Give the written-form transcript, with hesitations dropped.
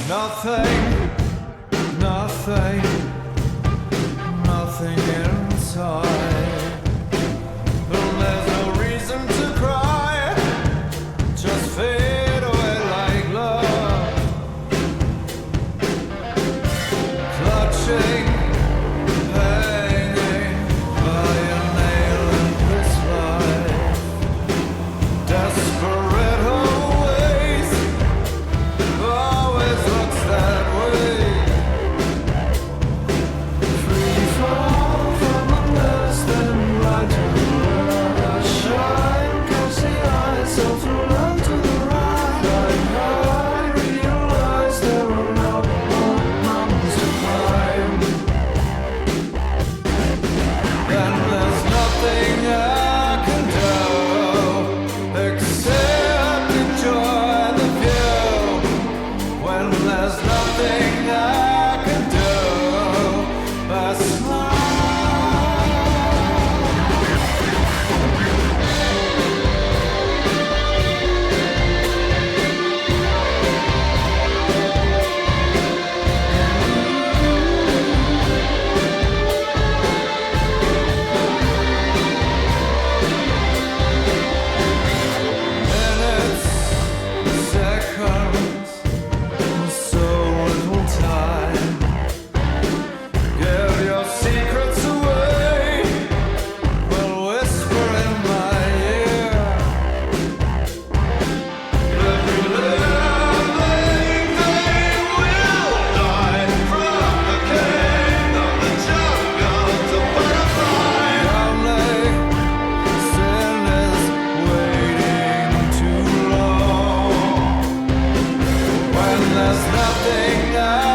Nothing, nothing, nothing inside. And there's no reason to cry, just fade away like love. Clutching, hanging by a nail in this life. Desperate always, always looks that way. Free fall from the less than right to the left. Shine, catch the eyes, so through love to the right. I realize there are no more mountains to climb. And there's nothing I can do except enjoy the view. When there's nothing I can do but smile. Minutes, seconds, so little time. Give your secrets away, but whisper in my ear. Every living thing will die, from the king of the jungle to butterfly. Only sin is waiting too long. When there's nothing I